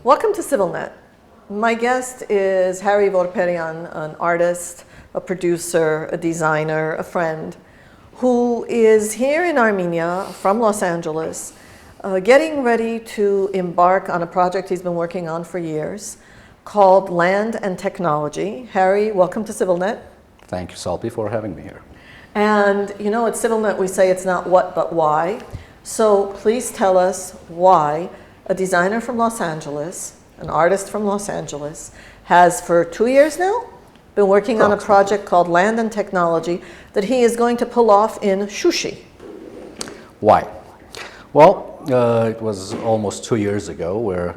Welcome to CivilNet. My guest is Harry Vorperian, an artist, a producer, a designer, a friend, who is here in Armenia from Los Angeles, getting ready to embark on a project he's been working on for years called Land and Technology. Harry, welcome to CivilNet. Thank you, Salpi, for having me here. And you know, at CivilNet we say it's not what, but why. So please tell us why a designer from Los Angeles, an artist from Los Angeles, has for 2 years now been working on a project called Land and Technology that he is going to pull off in Shushi. Why? Well, it was almost 2 years ago where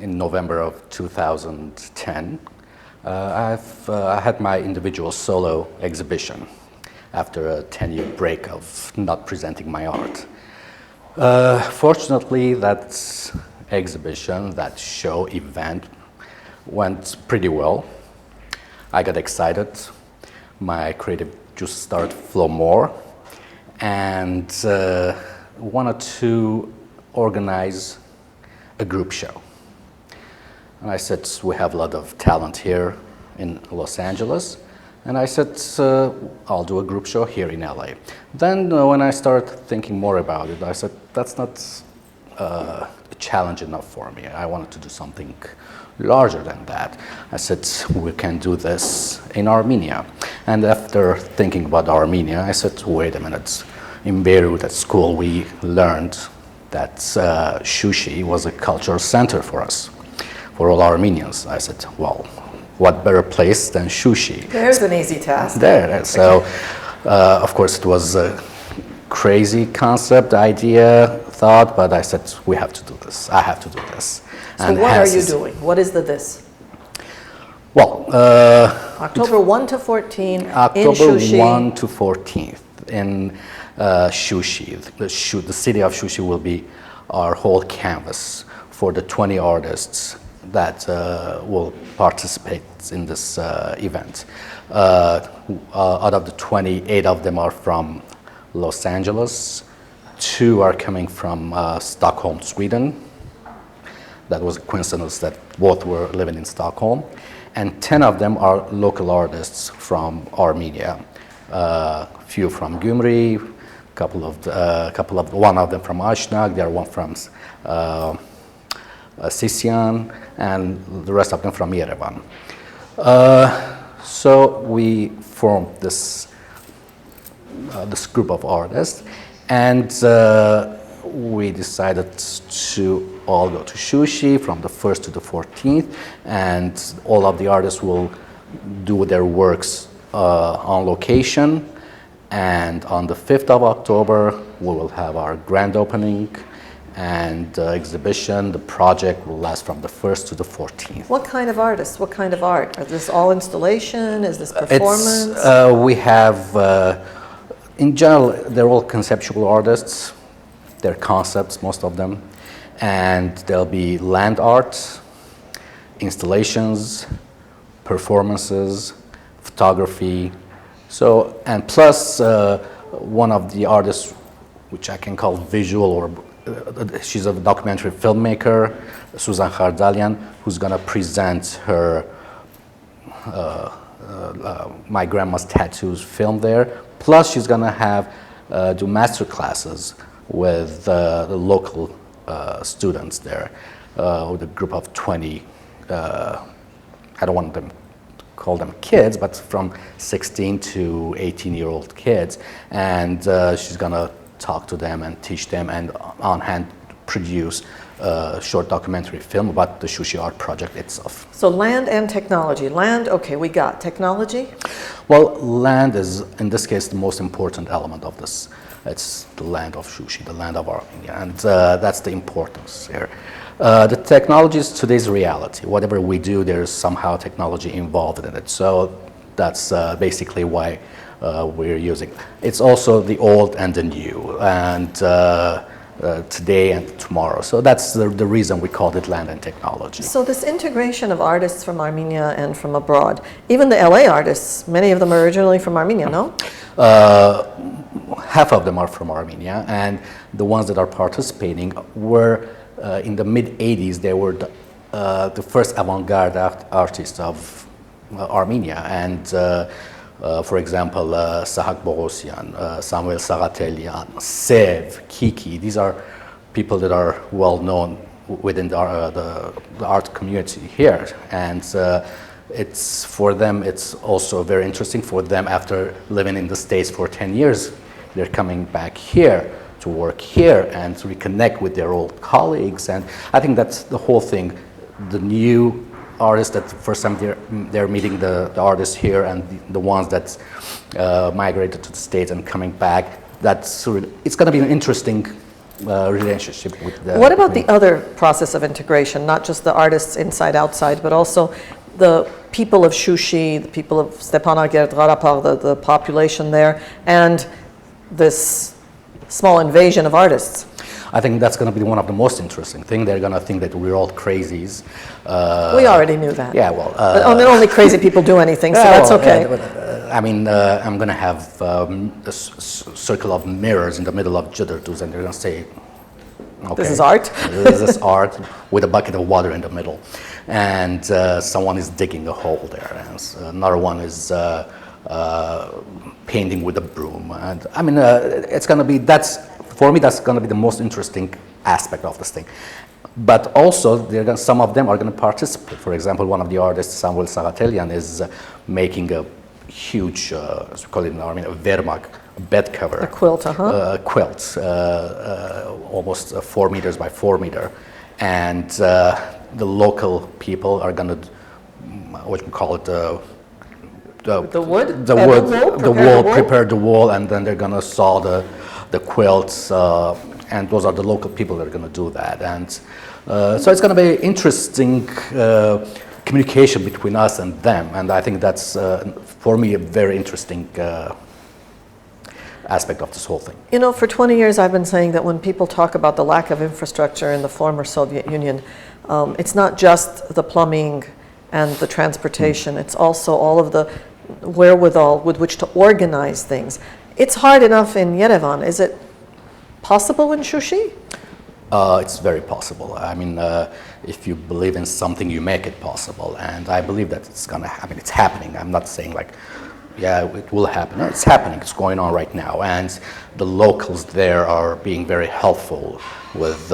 in November of 2010, I had my individual solo exhibition after a 10-year break of not presenting my art. Fortunately, that exhibition, that show, event went pretty well. I got excited. My creative juice started to flow more and wanted to organize a group show. And I said, we have a lot of talent here in Los Angeles. And I said, I'll do a group show here in LA. Then when I started thinking more about it, I said, that's not a challenge enough for me. I wanted to do something larger than that. I said, we can do this in Armenia. And after thinking about Armenia, I said, wait a minute. In Beirut at school, we learned that Shushi was a cultural center for us, for all Armenians. I said, well, what better place than Shushi? There's an easy task. There. So, of course, it was a crazy concept, idea, thought, but I said, we have to do this. I have to do this. So and what are you doing? What is the this? Well, October 1 to 14 in October Shushi. 1 to 14th in Shushi. The city of Shushi will be our whole canvas for the 20 artists that will participate in this event. Out of the 20, 8 of them are from Los Angeles, 2 are coming from Stockholm, Sweden. That was a coincidence that both were living in Stockholm. And 10 of them are local artists from Armenia. Few from Gyumri, one of them from Ashnag, the other one from Sisian, and the rest of them from Yerevan. So we formed this group of artists, and we decided to all go to Shushi from the 1st to the 14th, and all of the artists will do their works on location. And on the 5th of October, we will have our grand opening and exhibition. The project will last from the 1st to the 14th. What kind of artists? What kind of art? Is this all installation? Is this performance? We have, in general, they're all conceptual artists. They're concepts, most of them. And there'll be land art, installations, performances, photography. So, and plus one of the artists, which I can call visual, or she's a documentary filmmaker, Susan Khardalian, who's gonna present her My Grandma's Tattoos film there. Plus she's gonna have do master classes with the local students there, with a group of 20, I don't want them call them kids, but from 16 to 18-year-old kids. And she's gonna talk to them and teach them, and on hand produce a short documentary film about the Shushi Art Project itself. So land and technology. Land, okay, we got. Technology? Well, land is, in this case, the most important element of this. It's the land of Shushi, the land of Armenia, and that's the importance here. The technology is today's reality. Whatever we do, there's somehow technology involved in it. So that's basically why we're using it. It's also the old and the new, and today and tomorrow. So that's the reason we called it Land and Technology. So this integration of artists from Armenia and from abroad, even the LA artists, many of them are originally from Armenia, no? Half of them are from Armenia, and the ones that are participating were in the mid-'80s, they were the first avant-garde artists of Armenia. And for example, Sahak Bogosian, Samuel Sagatelian, Sev, Kiki, these are people that are well known within the art community here. And it's for them, it's also very interesting for them after living in the States for 10 years. They're coming back here to work here and to reconnect with their old colleagues. And I think that's the whole thing. The new artists that the first time they're meeting the artists here, and the ones that migrated to the States and coming back, it's going to be an interesting relationship with the... What about the other process of integration, not just the artists inside, outside, but also the people of Shushi, the people of Stepanakert, Gharapagh, the population there, and this small invasion of artists? I think that's going to be one of the most interesting things. They're going to think that we're all crazies. We already knew that. Yeah, well... but only crazy people do anything, so that's okay. I mean, I'm going to have a circle of mirrors in the middle of Jiddertus, and they're going to say, okay, this is art? This is art with a bucket of water in the middle. And someone is digging a hole there, and another one is painting with a broom. And I mean, it's going to be, for me, that's going to be the most interesting aspect of this thing. But also, some of them are going to participate. For example, one of the artists, Samuel Sagatelian, is making a huge, as we call it in Armenian, a vermak, a bed cover. A quilt, A quilt, almost 4 meters by 4 meter. And the local people are going to, what we call it, the wood? The wool, prepare the wool, and then they're going to saw the quilts, and those are the local people that are going to do that. And so it's going to be interesting communication between us and them, and I think that's, for me, a very interesting aspect of this whole thing. You know, for 20 years I've been saying that when people talk about the lack of infrastructure in the former Soviet Union, it's not just the plumbing and the transportation, it's also all of the wherewithal with which to organize things. It's hard enough in Yerevan. Is it possible in Shushi? It's very possible. I mean, if you believe in something, you make it possible. And I believe that it's going to happen. It's happening. I'm not saying like, yeah, it will happen. No, it's happening. It's going on right now. And the locals there are being very helpful with,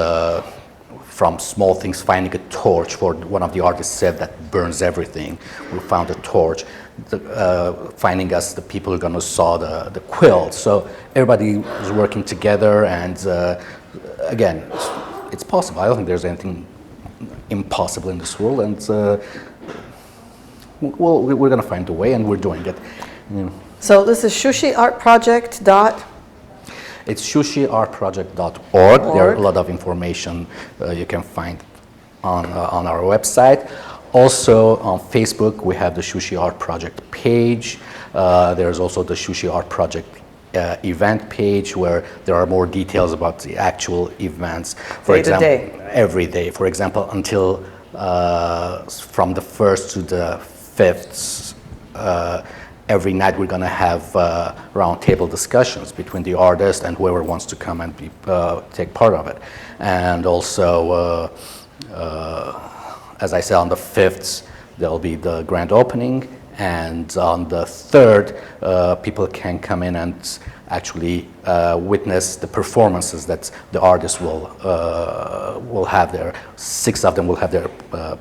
from small things, finding a torch. For one of the artists said that burns everything. We found a torch. Finding us the people who are going to saw the quilt. So everybody is working together, and again, it's possible. I don't think there's anything impossible in this world, and we're going to find a way, and we're doing it. So this is Shushi Art Project . It's shushiartproject.org. There are a lot of information you can find on our website. Also on Facebook, we have the Shushi Art Project page. There's also the Shushi Art Project event page, where there are more details about the actual events. For example, every day. For example, until from the 1st to the 5th, every night we're going to have round-table discussions between the artist and whoever wants to come and take part of it. And also, as I said, on the 5th, there'll be the grand opening, and on the 3rd, people can come in and actually witness the performances that the artists will have there. 6 of them will have their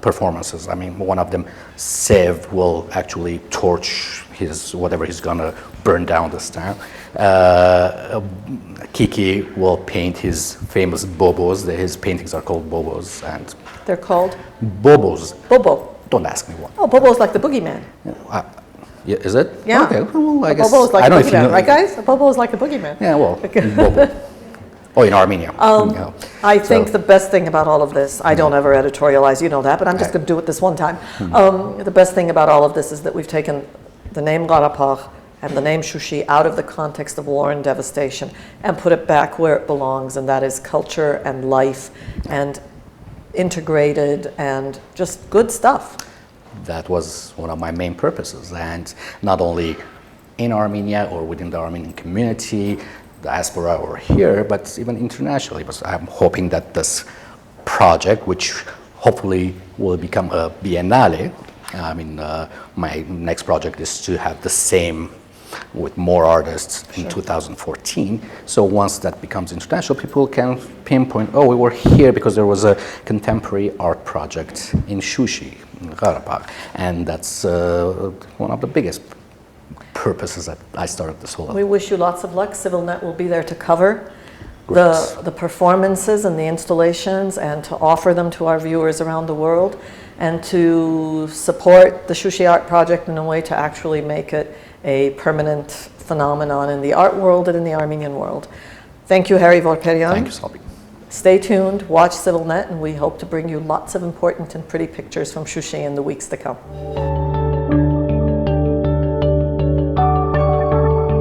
performances. I mean, one of them, Sev, will actually torch whatever he's gonna burn down this time. Kiki will paint his famous bobos. His paintings are called bobos, and they're called bobos. Bobo. Don't ask me what. Oh, Bobo's like the boogeyman. Yeah, is it? Yeah. Okay. Well, I guess. Bobo's like I the don't know if you boogeyman, know. right, guys? A Bobo's like the boogeyman. Yeah. Well, bobo. Oh, in Armenia. I think the best thing about all of this, I don't ever editorialize, you know that, but I'm just going to do it this one time. The best thing about all of this is that we've taken the name Gharapagh and the name Shushi out of the context of war and devastation and put it back where it belongs, and that is culture and life and integrated and just good stuff. That was one of my main purposes, and not only in Armenia or within the Armenian community, diaspora or here, but even internationally. But I'm hoping that this project, which hopefully will become a biennale. I mean, my next project is to have the same with more artists in 2014. So once that becomes international, people can pinpoint, oh, we were here because there was a contemporary art project in Shushi, in Karabakh. And that's one of the biggest purposes that I started this whole. We wish you lots of luck. CivilNet will be there to cover the performances and the installations and to offer them to our viewers around the world and to support the Shushi Art Project in a way to actually make it a permanent phenomenon in the art world and in the Armenian world. Thank you, Harry Vorperian. Thank you, Salvi. Stay tuned, watch CivilNet, and we hope to bring you lots of important and pretty pictures from Shushi in the weeks to come.